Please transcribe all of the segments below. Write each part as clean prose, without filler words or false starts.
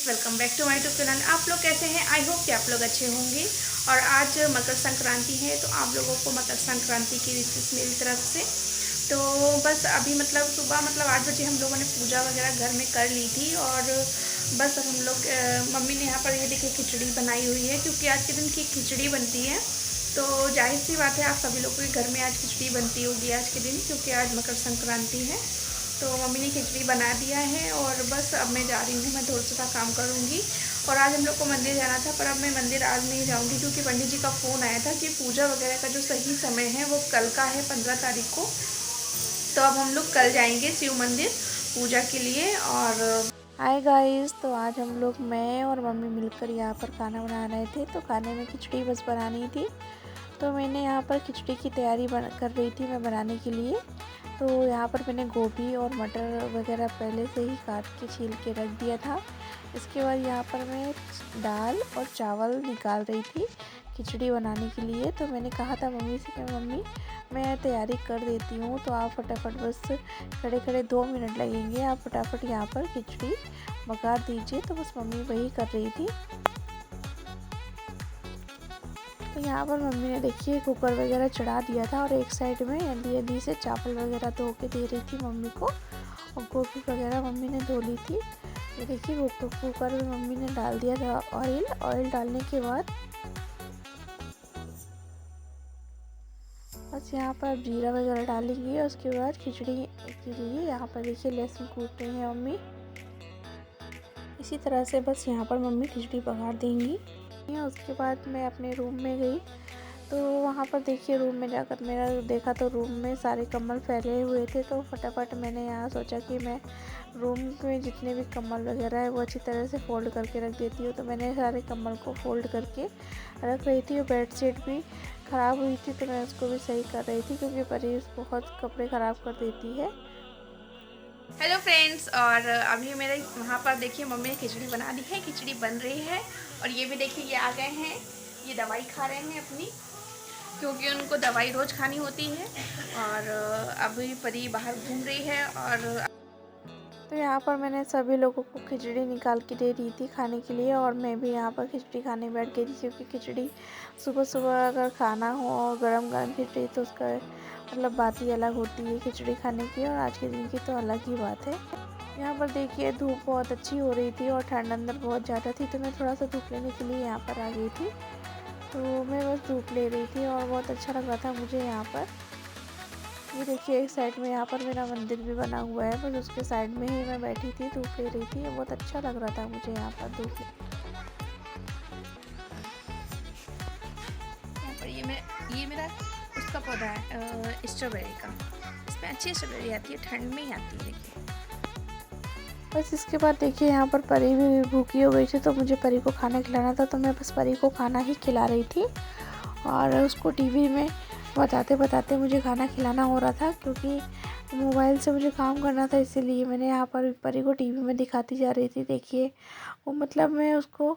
Welcome back to my YouTube channel. आप लोग कैसे हैं? आई होप कि आप लोग अच्छे होंगे। और आज मकर संक्रांति है तो आप लोगों को मकर संक्रांति की विशेष मेरी तरफ से। तो बस अभी सुबह 8 बजे हम लोगों ने पूजा वगैरह घर में कर ली थी। और बस हम लोग मम्मी ने यहाँ पर ये देखिए खिचड़ी बनाई हुई है, क्योंकि आज के दिन की खिचड़ी बनती है। तो जाहिर सी बात है आप सभी लोगों के घर में आज खिचड़ी बनती होगी आज के दिन, क्योंकि आज मकर संक्रांति है। तो मम्मी ने खिचड़ी बना दिया है और बस अब मैं जा रही हूँ, मैं थोड़ा सा काम करूँगी। और आज हम लोग को मंदिर जाना था, पर अब मैं मंदिर आज नहीं जाऊँगी, क्योंकि पंडित जी का फ़ोन आया था कि पूजा वगैरह का जो सही समय है वो कल का है, 15 तारीख को। तो अब हम लोग कल जाएंगे शिव मंदिर पूजा के लिए। और हाय गाइस, तो आज हम लोग मैं और मम्मी मिलकर यहाँ पर खाना बना रहे थे। तो खाने में खिचड़ी बस बनानी थी, तो मैंने यहाँ पर खिचड़ी की तैयारी कर रही थी मैं बनाने के लिए। तो यहाँ पर मैंने गोभी और मटर वगैरह पहले से ही काट के छील के रख दिया था। इसके बाद यहाँ पर मैं दाल और चावल निकाल रही थी खिचड़ी बनाने के लिए। तो मैंने कहा था मम्मी से कि मम्मी मैं तैयारी कर देती हूँ, तो आप फटाफट बस खड़े खड़े 2 मिनट लगेंगे, आप फटाफट यहाँ पर खिचड़ी बघार दीजिए। तो बस मम्मी वही कर रही थी। तो यहाँ पर मम्मी ने देखिए कुकर वगैरह चढ़ा दिया था और एक साइड में जल्दी से चावल वगैरह धो के दे रही थी मम्मी को। और गोभी वगैरह मम्मी ने धो ली थी। ये देखिए कुकर में मम्मी ने डाल दिया था ऑयल डालने के बाद बस यहाँ पर जीरा वगैरह डालेंगे। और उसके बाद खिचड़ी के लिए यहाँ पर देखिए लहसुन कूट रही है मम्मी। इसी तरह से बस यहाँ पर मम्मी खिचड़ी बघार देंगी। उसके बाद मैं अपने रूम में गई, तो वहाँ पर देखिए रूम में जाकर मेरा देखा तो रूम में सारे कम्बल फैले हुए थे। तो फटाफट मैंने यहाँ सोचा कि मैं रूम में जितने भी कम्बल वगैरह है वो अच्छी तरह से फ़ोल्ड करके रख देती हूँ। तो मैंने सारे कम्बल को फ़ोल्ड करके रख रही थी। और बेडशीट भी ख़राब हुई थी, तो मैं उसको भी सही कर रही थी, क्योंकि परी बहुत कपड़े ख़राब कर देती है। हेलो फ्रेंड्स, और अभी मेरे वहाँ पर देखिए मम्मी ने खिचड़ी बना दी है, खिचड़ी बन रही है। और ये भी देखिए ये आ गए हैं, ये दवाई खा रहे हैं अपनी, क्योंकि उनको दवाई रोज़ खानी होती है। और अभी परी बाहर घूम रही है। और तो यहाँ पर मैंने सभी लोगों को खिचड़ी निकाल के दे दी थी खाने के लिए। और मैं भी यहाँ पर खिचड़ी खाने बैठ गई थी, क्योंकि खिचड़ी सुबह सुबह अगर खाना हो और गरम गरम खिचड़ी, तो उसका बात ही अलग होती है खिचड़ी खाने की। और आज के दिन की तो अलग ही बात है। यहाँ पर देखिए धूप बहुत अच्छी हो रही थी और ठंड अंदर बहुत ज़्यादा थी, तो मैं थोड़ा सा धूप लेने के लिए यहाँ पर आ गई थी। तो मैं बस धूप ले रही थी और बहुत अच्छा लग रहा था मुझे यहाँ पर। ये देखिए एक साइड में यहाँ पर मेरा मंदिर भी बना हुआ है, बस उसके साइड में ही मैं बैठी थी, धूप ले रही थी। बहुत अच्छा लग रहा था मुझे यहाँ पर धूप। यहाँ पर ये मेरा उसका पौधा है स्ट्रॉबेरी का। इसमें अच्छी स्ट्रॉबेरी आती है, ठंड में ही आती है। देखिए बस इसके बाद देखिए यहाँ पर परी भी भूखी हो गई थी, तो मुझे परी को खाना खिलाना था। तो मैं बस परी को खाना ही खिला रही थी और उसको टीवी में बताते बताते मुझे खाना खिलाना हो रहा था, क्योंकि मोबाइल से मुझे काम करना था। इसीलिए मैंने यहाँ पर परी को टीवी में दिखाती जा रही थी। देखिए वो मैं उसको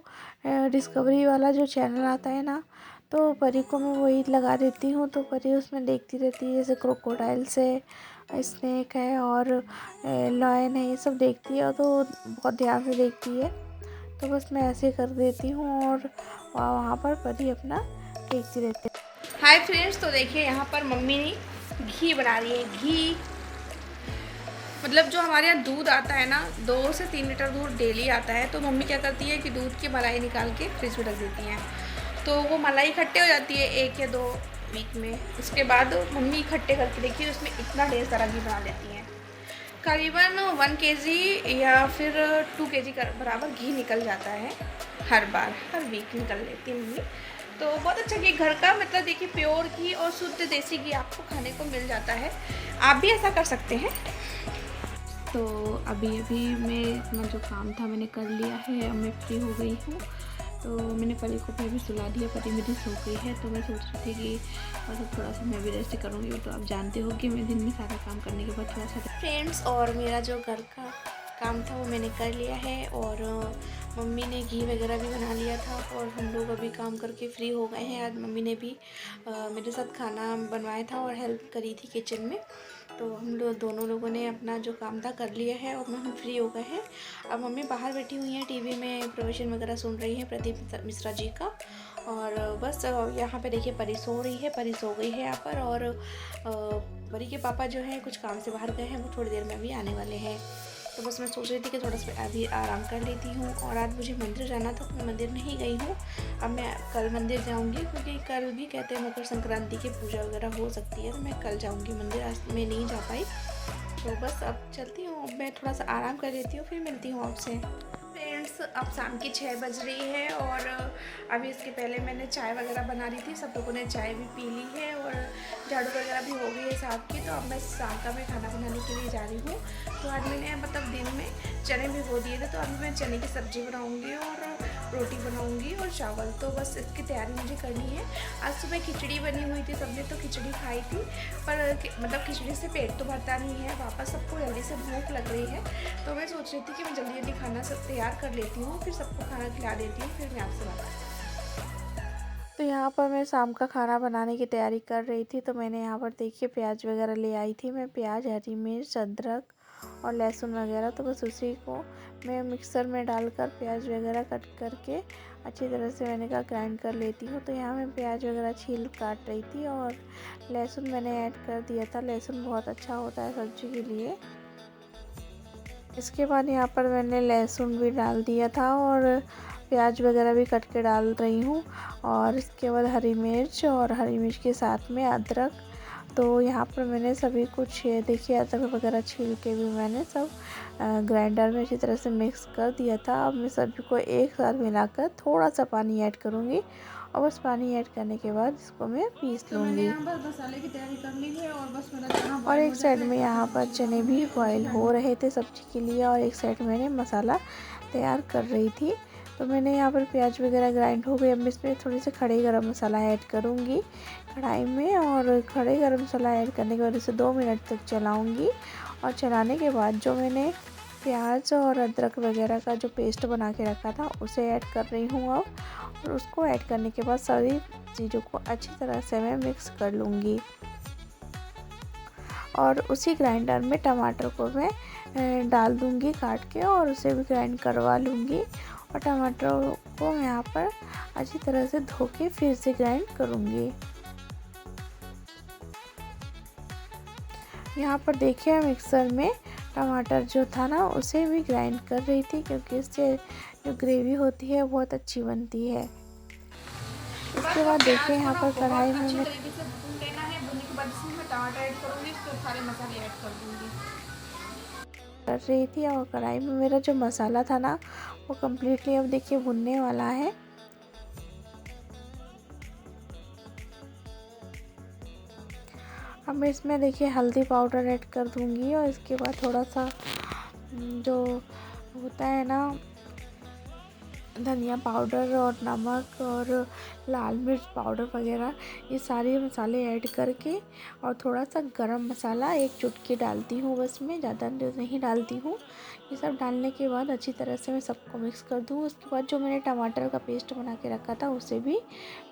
डिस्कवरी वाला जो चैनल आता है ना, तो परी को मैं वही लगा देती हूँ। तो परी उसमें देखती रहती है, जैसे क्रोकोडाइल्स है, स्नेक है और लॉयन है, ये सब देखती है। तो बहुत ध्यान से देखती है, तो बस मैं ऐसे कर देती हूँ और वहाँ पर परी अपना देखती रहती है। हाय फ्रेंड्स, तो देखिए यहाँ पर मम्मी ने घी बना रही है। घी जो हमारे यहाँ दूध आता है ना, 2 से 3 लीटर दूध डेली आता है। तो मम्मी क्या करती है कि दूध की मलाई निकाल के फ्रिज में रख देती हैं, तो वो मलाई इकट्ठे हो जाती है 1 या 2 वीक में। उसके बाद मम्मी इकट्ठे करके देखिए उसमें इतना ढेर सारा घी बना लेती हैं। करीबन 1 kg या फिर 2 kg का बराबर घी निकल जाता है हर वीक निकल लेती है मम्मी। तो बहुत अच्छा घी घर का, देखिए प्योर घी और शुद्ध देसी घी आपको खाने को मिल जाता है। आप भी ऐसा कर सकते हैं। तो अभी मैं अपना जो काम था मैंने कर लिया है, अब मैं फ्री हो गई हूँ। तो मैंने परी को भी सुला दिया, परी मेरी सो गई है। तो मैं सोच रही थी कि थोड़ा सा मैं भी रेस्ट करूँगी। तो आप जानते हो कि मैं दिन में सारा काम करने के बाद थोड़ा सा फ्रेंड्स, और मेरा जो घर का काम था वो मैंने कर लिया है। और मम्मी ने घी वगैरह भी बना लिया था और हम लोग अभी काम करके फ्री हो गए हैं। आज मम्मी ने भी मेरे साथ खाना बनवाया था और हेल्प करी थी किचन में। तो हम लोग दोनों लोगों ने अपना जो काम था कर लिया है और हम फ्री हो गए हैं। अब मम्मी बाहर बैठी हुई हैं, टीवी में प्रवचन वगैरह सुन रही हैं प्रदीप मिश्रा जी का। और बस यहाँ पे देखिए परी सो रही है, परी सो गई है यहाँ पर। और परी के पापा जो हैं कुछ काम से बाहर गए हैं, वो थोड़ी देर में अभी आने वाले हैं। तो बस मैं सोच रही थी कि थोड़ा सा अभी आराम कर लेती हूँ। और आज मुझे मंदिर जाना था तो मैं मंदिर नहीं गई हूँ। अब मैं कल मंदिर जाऊँगी, क्योंकि कल भी कहते हैं मकर संक्रांति की पूजा वगैरह हो सकती है, तो मैं कल जाऊँगी मंदिर, आज मैं नहीं जा पाई। तो बस अब चलती हूँ, अब मैं थोड़ा सा आराम कर लेती हूँ, फिर मिलती हूँ आपसे। फ्रेंड्स, अब शाम की 6 बज रही है और अभी इसके पहले मैंने चाय वगैरह बना रही थी, सब लोगों ने चाय भी पी ली है और झाड़ू वगैरह भी हो गई है शाम की। तो अब मैं शाम का मैं खाना बनाने के लिए जा रही हूँ। तो आज मैंने मतलब दिन में चने भिगो दिए थे, तो अभी मैं चने की सब्ज़ी बनाऊँगी और रोटी बनाऊँगी और चावल। तो बस इसकी तैयारी मुझे करनी है। आज सुबह खिचड़ी बनी हुई थी, सबने तो खिचड़ी खाई थी, पर मतलब खिचड़ी से पेट तो भरता नहीं है, वापस सबको जल्दी से भूख लग रही है। तो मैं सोच रही थी कि मैं जल्दी जल्दी खाना सब तैयार कर लेती हूँ, फिर सबको खाना खिला देती हूँ, फिर मैं आपसे बात करती हूँ। तो यहाँ पर मैं शाम का खाना बनाने की तैयारी कर रही थी। तो मैंने यहाँ पर देखिए प्याज वगैरह ले आई थी मैं, प्याज, हरी मिर्च, अदरक और लहसुन वगैरह। तो बस उसी को मैं मिक्सर में डालकर प्याज वगैरह कट करके अच्छी तरह से मैंने कहा ग्राइंड कर लेती हूँ। तो यहाँ मैं प्याज वगैरह छील काट रही थी और लहसुन मैंने ऐड कर दिया था। लहसुन बहुत अच्छा होता है सब्जी के लिए। इसके बाद यहाँ पर मैंने लहसुन भी डाल दिया था और प्याज वगैरह भी कट के डाल रही हूँ। और इसके बाद हरी मिर्च और हरी मिर्च के साथ में अदरक। तो यहाँ पर मैंने सभी कुछ देखिए अदरक वगैरह छील के भी मैंने सब ग्राइंडर में अच्छी तरह से मिक्स कर दिया था। अब मैं सभी को एक साथ मिलाकर थोड़ा सा पानी ऐड करूँगी और बस पानी ऐड करने के बाद इसको मैं पीस लूँगी। मसाले की तैयारी कर ली है और बस मेरा चना और एक साइड में यहाँ पर चने भी बॉयल हो रहे थे सब्जी के लिए और एक साइड मैंने मसाला तैयार कर रही थी। तो मैंने यहाँ पर प्याज वगैरह ग्राइंड हो गए। अब इसमें थोड़ी सी खड़े गरम मसाला ऐड करूँगी कढ़ाई में और खड़े गरम मसाला ऐड करने के बाद इसे 2 मिनट तक चलाऊँगी। और चलाने के बाद जो मैंने प्याज और अदरक वगैरह का जो पेस्ट बना के रखा था उसे ऐड कर रही हूँ अब। और उसको ऐड करने के बाद सभी चीज़ों को अच्छी तरह से मैं मिक्स कर लूँगी। और उसी ग्राइंडर में टमाटर को मैं डाल दूँगी काट के और उसे भी ग्राइंड करवा लूँगी। और टमाटर को मैं यहाँ पर अच्छी तरह से धो के फिर से ग्राइंड करूँगी। यहाँ पर देखिए मिक्सर में टमाटर जो था ना उसे भी ग्राइंड कर रही थी, क्योंकि इससे जो ग्रेवी होती है बहुत अच्छी बनती है। इसके बाद देखिए यहाँ पर कढ़ाई में मैं कर रही थी और कढ़ाई में मेरा जो मसाला था ना वो कम्प्लीटली अब देखिए भुनने वाला है। अब मैं इसमें देखिए हल्दी पाउडर ऐड कर दूंगी और इसके बाद थोड़ा सा जो होता है ना धनिया पाउडर और नमक और लाल मिर्च पाउडर वगैरह, ये सारे मसाले ऐड करके और थोड़ा सा गरम मसाला एक चुटकी डालती हूँ, बस मैं ज़्यादा नहीं डालती हूँ। ये सब डालने के बाद अच्छी तरह से मैं सबको मिक्स कर दूँ। उसके बाद जो मैंने टमाटर का पेस्ट बना के रखा था उसे भी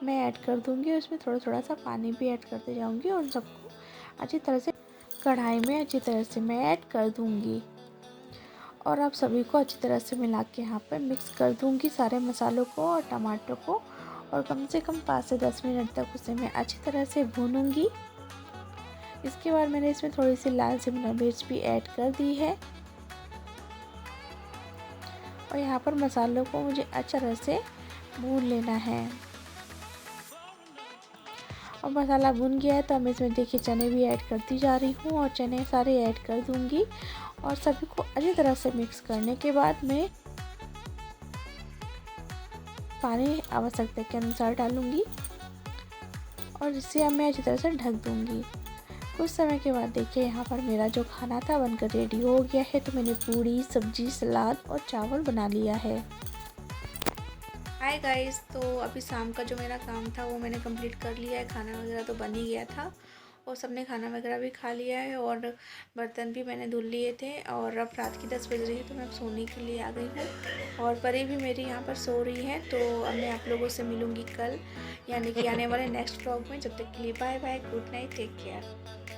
मैं ऐड कर दूँगी। उसमें थोड़ा थोड़ा सा पानी भी ऐड करते जाऊँगी और सबको अच्छी तरह से कढ़ाई में अच्छी तरह से मैं ऐड कर दूँगी। और अब सभी को अच्छी तरह से मिला के यहाँ पर मिक्स कर दूँगी सारे मसालों को और टमाटर को। और कम से कम 5 से 10 मिनट तक उसे मैं अच्छी तरह से भूनूंगी। इसके बाद मैंने इसमें थोड़ी सी लाल शिमला मिर्च भी ऐड कर दी है। और यहाँ पर मसालों को मुझे अच्छी तरह से भून लेना है। और मसाला भुन गया है तो मैं इसमें देखिए चने भी ऐड करती जा रही हूँ और चने सारे ऐड कर दूँगी। और सभी को अच्छी तरह से मिक्स करने के बाद मैं पानी आवश्यकता के अनुसार डालूँगी और इसे अब मैं अच्छी तरह से ढक दूँगी। कुछ समय के बाद देखिए यहाँ पर मेरा जो खाना था बनकर रेडी हो गया है। तो मैंने पूरी, सब्जी, सलाद और चावल बना लिया है। हाय गाइस, तो अभी शाम का जो मेरा काम था वो मैंने कंप्लीट कर लिया है। खाना वगैरह तो बन ही गया था और सबने खाना वगैरह भी खा लिया है और बर्तन भी मैंने धुल लिए थे। और अब रात की 10 बज रही है तो मैं अब सोने के लिए आ गई हूँ और परी भी मेरी यहाँ पर सो रही है। तो अब मैं आप लोगों से मिलूँगी कल, यानी कि आने वाले नेक्स्ट व्लॉग में। जब तक के लिए bye bye, good night, take care.